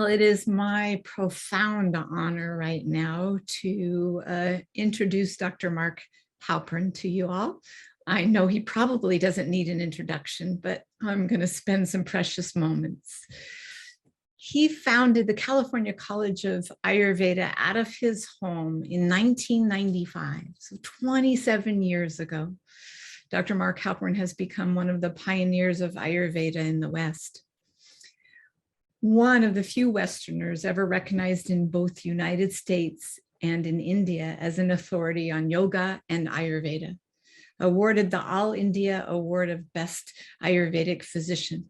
it is my profound honor right now to introduce Dr. Marc Halpern to you all. I know he probably doesn't need an introduction, but I'm going to spend some precious moments. He founded the California College of Ayurveda out of his home in 1995, so 27 years ago. Dr. Marc Halpern has become one of the pioneers of Ayurveda in the West. One of the few Westerners ever recognized in both the United States and in India as an authority on yoga and Ayurveda, awarded the All India Award of Best Ayurvedic Physician.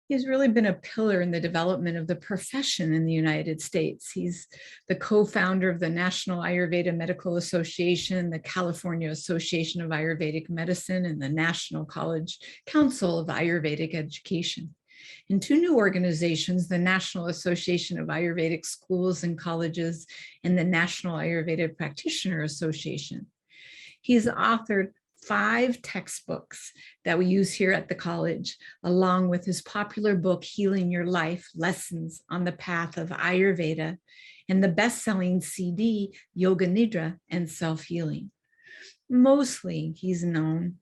He's really been a pillar in the development of the profession in the United States. He's the co-founder of the National Ayurvedic Medical Association, the California Association of Ayurvedic Medicine, and the National College Council of Ayurvedic Education. And two new organizations, the National Association of Ayurvedic Schools and Colleges and the National Ayurvedic Practitioner Association. He's authored 5 textbooks that we use here at the college, along with his popular book, Healing Your Life, Lessons on the Path of Ayurveda, and the best-selling CD, Yoga Nidra and Self Healing. Mostly, he's known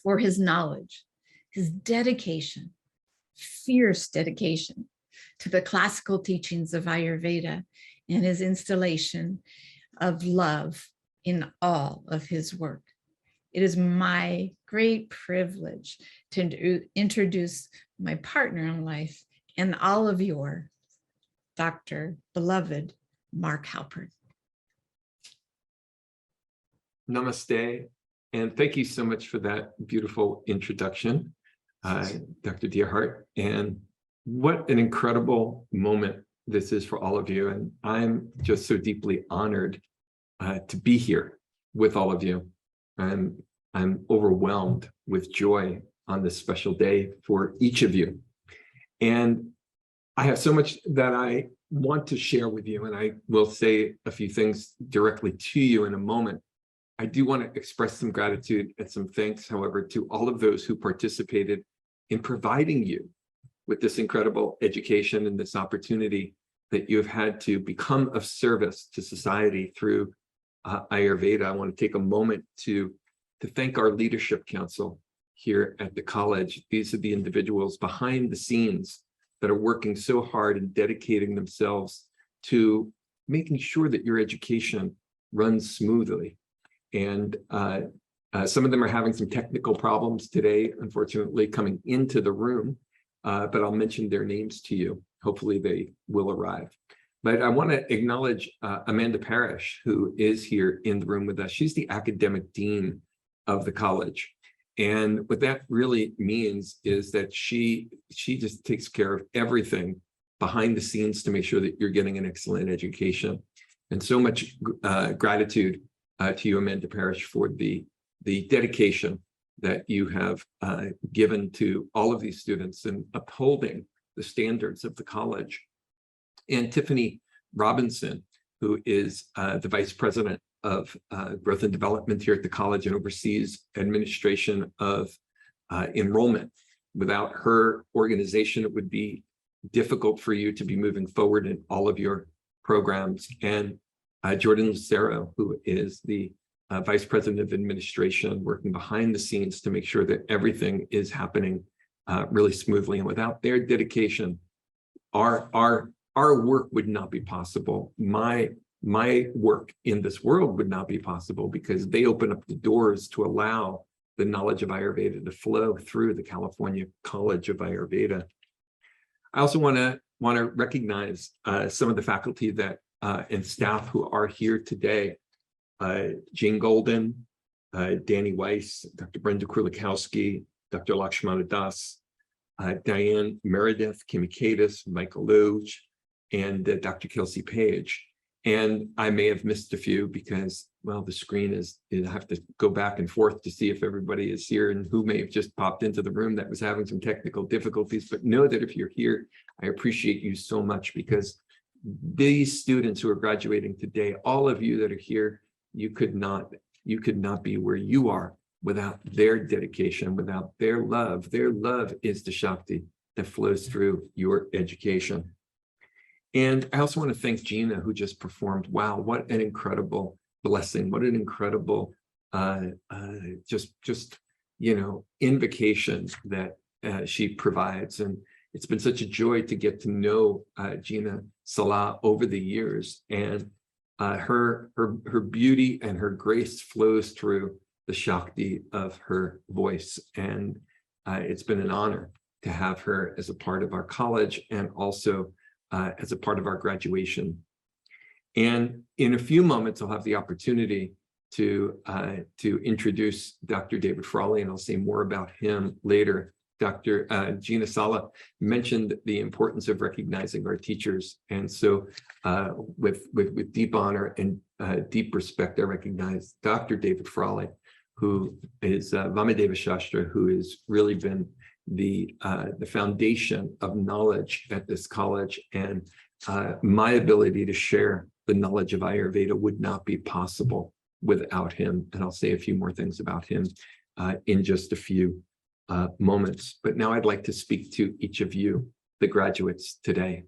for his knowledge, his dedication, fierce dedication to the classical teachings of Ayurveda, and his installation of love in all of his work. It is my great privilege to introduce my partner in life and all of your Dr. Beloved Marc Halpern. Namaste, and thank you so much for that beautiful introduction, Dr. Dearhart. And what an incredible moment this is for all of you. And I'm just so deeply honored to be here with all of you. I'm overwhelmed with joy on this special day for each of you. And I have so much that I want to share with you, and I will say a few things directly to you in a moment. I do want to express some gratitude and some thanks, however, to all of those who participated in providing you with this incredible education and this opportunity that you have had to become of service to society through Ayurveda. I want to take a moment to thank our leadership council here at the college. These are the individuals behind the scenes that are working so hard and dedicating themselves to making sure that your education runs smoothly. And some of them are having some technical problems today, unfortunately, coming into the room, but I'll mention their names to you. Hopefully they will arrive. But I want to acknowledge Amanda Parrish, who is here in the room with us. She's the academic dean of the college. And what that really means is that she just takes care of everything behind the scenes to make sure that you're getting an excellent education. And so much gratitude to you, Amanda Parrish, for the dedication that you have given to all of these students and upholding the standards of the college. And Tiffany Robinson, who is the vice president of growth and development here at the college and oversees administration of enrollment. Without her organization, it would be difficult for you to be moving forward in all of your programs. And Jordan Lucero, who is the vice president of administration, working behind the scenes to make sure that everything is happening really smoothly. And without their dedication, our work would not be possible. My work in this world would not be possible because they open up the doors to allow the knowledge of Ayurveda to flow through the California College of Ayurveda. I also want to recognize some of the faculty that and staff who are here today. Jane Golden, Danny Weiss, Dr. Brenda Krulikowski, Dr. Lakshmana Das, Diane Meredith, Kimmy Kadis, Michael Loge, and Dr. Kelsey Page. And I may have missed a few because, well, the screen I have to go back and forth to see if everybody is here and who may have just popped into the room that was having some technical difficulties. But know that if you're here, I appreciate you so much because these students who are graduating today, all of you that are here, you could not be where you are without their dedication, without their love. Their love is the Shakti that flows through your education. And I also want to thank Gina, who just performed. Wow, what an incredible blessing. What an incredible invocation that she provides. And it's been such a joy to get to know Gina Salah over the years. And her beauty and her grace flows through the Shakti of her voice. And it's been an honor to have her as a part of our college and also as a part of our graduation. And in a few moments, I'll have the opportunity to introduce Dr. David Frawley, and I'll say more about him later. Dr. Gina Salah mentioned the importance of recognizing our teachers. And so with deep honor and deep respect, I recognize Dr. David Frawley, who is Vamadeva Shastra, who has really been the foundation of knowledge at this college. And my ability to share the knowledge of Ayurveda would not be possible without him. And I'll say a few more things about him in just a few moments. But now I'd like to speak to each of you, the graduates today.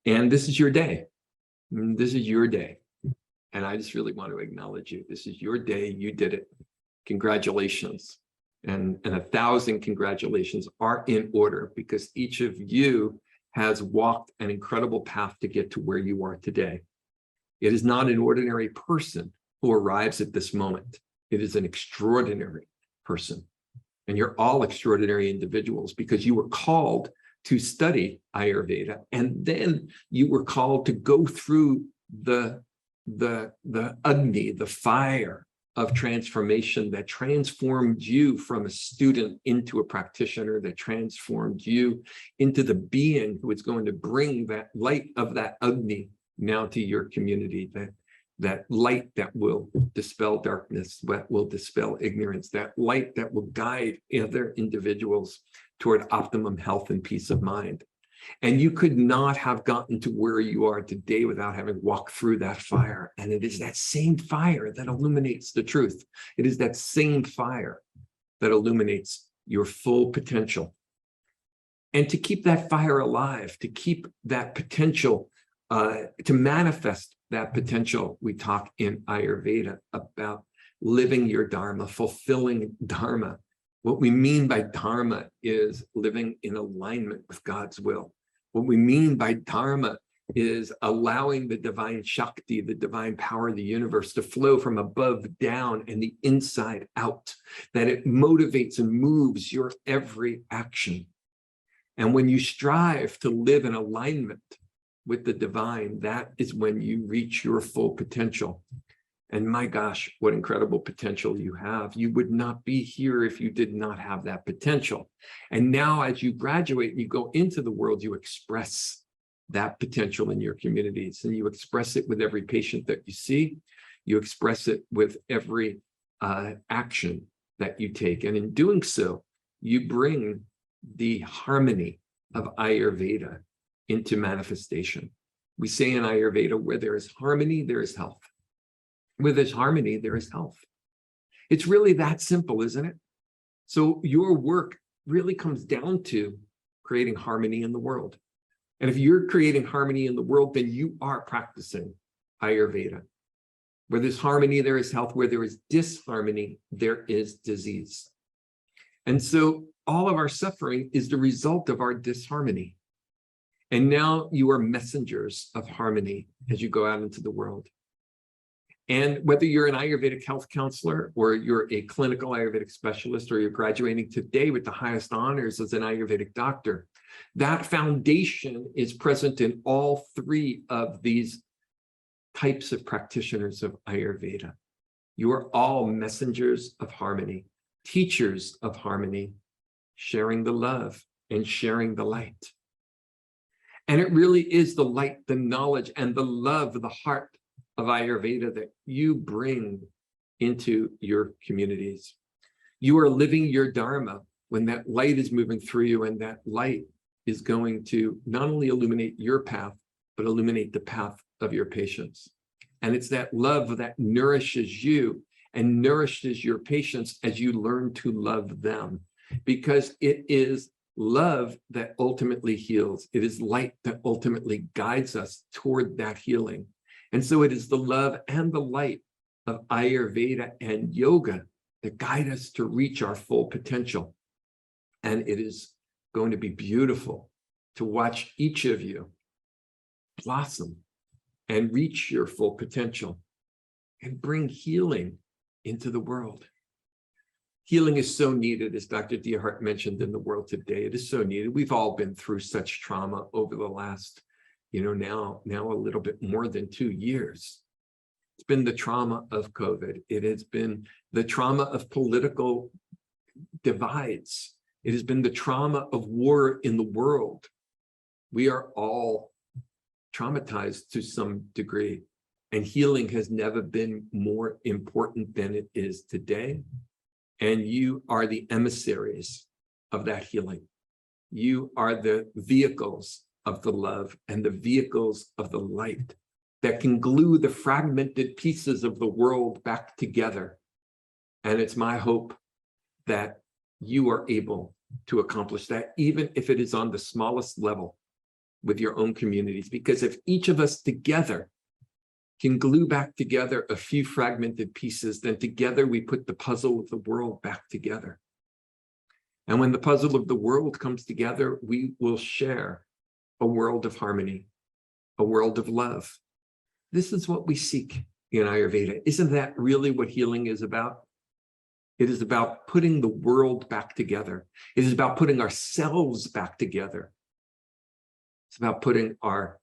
And this is your day. This is your day. And I just really want to acknowledge you. This is your day. You did it. Congratulations. And 1,000 congratulations are in order, because each of you has walked an incredible path to get to where you are today. It is not an ordinary person who arrives at this moment. It is an extraordinary person. And you're all extraordinary individuals, because you were called to study Ayurveda, and then you were called to go through the Agni, the fire of transformation that transformed you from a student into a practitioner, that transformed you into the being who is going to bring that light of that Agni now to your community, that light that will dispel darkness, that will dispel ignorance, that light that will guide other individuals toward optimum health and peace of mind. And you could not have gotten to where you are today without having walked through that fire. And it is that same fire that illuminates the truth. It is that same fire that illuminates your full potential. And to keep that fire alive, to keep that potential, to manifest that potential, we talk in Ayurveda about living your Dharma, fulfilling Dharma. What we mean by Dharma is living in alignment with God's will. What we mean by Dharma is allowing the divine Shakti, the divine power of the universe, to flow from above down and the inside out, that it motivates and moves your every action. And when you strive to live in alignment with the divine, that is when you reach your full potential. And my gosh, what incredible potential you have. You would not be here if you did not have that potential. And now as you graduate and you go into the world, you express that potential in your communities, and you express it with every patient that you see. You express it with every action that you take. And in doing so, you bring the harmony of Ayurveda into manifestation. We say in Ayurveda, where there is harmony, there is health. Where there's harmony, there is health. It's really that simple, isn't it? So your work really comes down to creating harmony in the world. And if you're creating harmony in the world, then you are practicing Ayurveda. Where there's harmony, there is health. Where there is disharmony, there is disease. And so all of our suffering is the result of our disharmony. And now you are messengers of harmony as you go out into the world. And whether you're an Ayurvedic health counselor, or you're a clinical Ayurvedic specialist, or you're graduating today with the highest honors as an Ayurvedic doctor, that foundation is present in all three of these types of practitioners of Ayurveda. You are all messengers of harmony, teachers of harmony, sharing the love and sharing the light. And it really is the light, the knowledge, and the love, the heart of Ayurveda that you bring into your communities. You are living your Dharma when that light is moving through you, and that light is going to not only illuminate your path, but illuminate the path of your patients. And it's that love that nourishes you and nourishes your patients as you learn to love them, because it is love that ultimately heals. It is light that ultimately guides us toward that healing. And so it is the love and the light of Ayurveda and yoga that guide us to reach our full potential. And it is going to be beautiful to watch each of you blossom and reach your full potential and bring healing into the world. Healing is so needed, as Dr. Diehart mentioned, in the world today. It is so needed. We've all been through such trauma over the last, now a little bit more than 2 years. It's been the trauma of COVID. It has been the trauma of political divides. It has been the trauma of war in the world. We are all traumatized to some degree, and healing has never been more important than it is today. And you are the emissaries of that healing. You are the vehicles of the love and the vehicles of the light that can glue the fragmented pieces of the world back together. And it's my hope that you are able to accomplish that, even if it is on the smallest level with your own communities. Because if each of us together can glue back together a few fragmented pieces, then together we put the puzzle of the world back together. And when the puzzle of the world comes together, we will share a world of harmony, a world of love. This is what we seek in Ayurveda. Isn't that really what healing is about? It is about putting the world back together. It is about putting ourselves back together. It's about putting our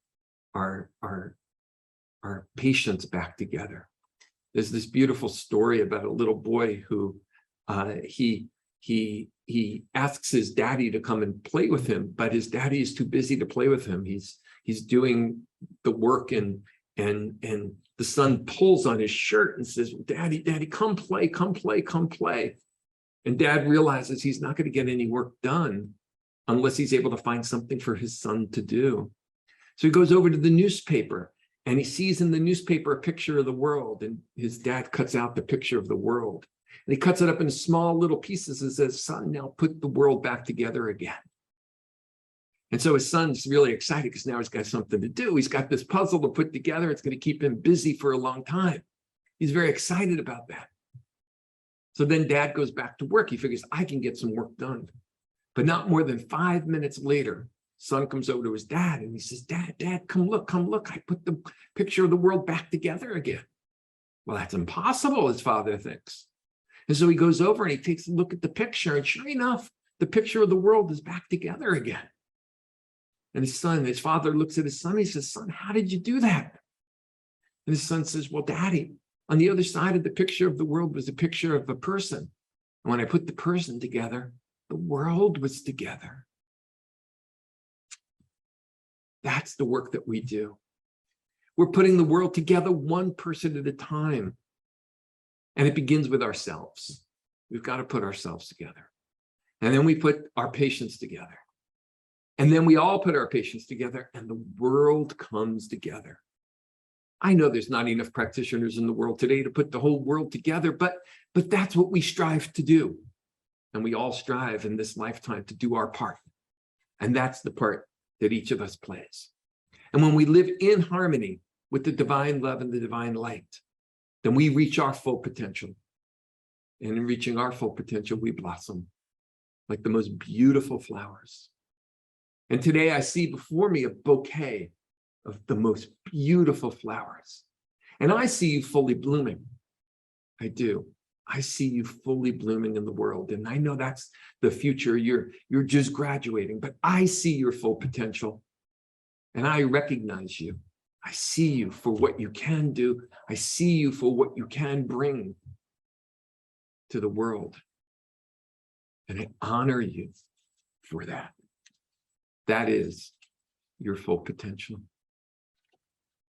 patients back together. There's this beautiful story about a little boy who he asks his daddy to come and play with him, but his daddy is too busy to play with him. He's doing the work, and the son pulls on his shirt and says, Daddy, come play, come play, come play. And dad realizes he's not going to get any work done unless he's able to find something for his son to do. So he goes over to the newspaper, and he sees in the newspaper a picture of the world, and his dad cuts out the picture of the world. And he cuts it up into small little pieces and says, son, now put the world back together again. And so his son's really excited because now he's got something to do. He's got this puzzle to put together. It's going to keep him busy for a long time. He's very excited about that. So then dad goes back to work. He figures, I can get some work done. But not more than 5 minutes later, son comes over to his dad and he says, Dad, come look. I put the picture of the world back together again. Well, that's impossible, his father thinks. And so he goes over and he takes a look at the picture, and sure enough, the picture of the world is back together again. And his father looks at his son, he says, son, how did you do that? And his son says, well, Daddy, on the other side of the picture of the world was a picture of a person. And when I put the person together, the world was together. That's the work that we do. We're putting the world together one person at a time. And it begins with ourselves. We've got to put ourselves together. And then we put our patients together. And then we all put our patients together, and the world comes together. I know there's not enough practitioners in the world today to put the whole world together, but that's what we strive to do. And we all strive in this lifetime to do our part. And that's the part that each of us plays. And when we live in harmony with the divine love and the divine light, then we reach our full potential. And in reaching our full potential, we blossom like the most beautiful flowers. And today I see before me a bouquet of the most beautiful flowers. And I see you fully blooming. I do. I see you fully blooming in the world. And I know that's the future. You're just graduating, but I see your full potential. And I recognize you. I see you for what you can do. I see you for what you can bring to the world. And I honor you for that. That is your full potential.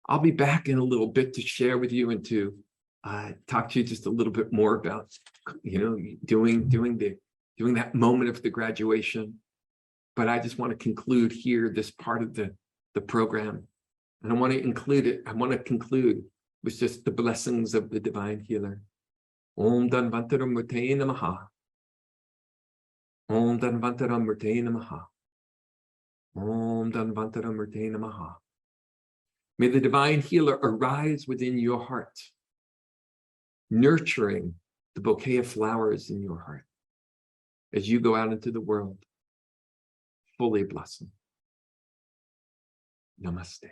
I'll be back in a little bit to share with you and to talk to you just a little bit more about, doing that moment of the graduation. But I just want to conclude here this part of the program. And I want to conclude with just the blessings of the divine healer. Om Dhanvantaram Murtaye Namaha. Om Dhanvantara Murte Namaha. Om Dhanvantara Murte Namaha. May the divine healer arise within your heart, nurturing the bouquet of flowers in your heart as you go out into the world, fully blossom. Namaste.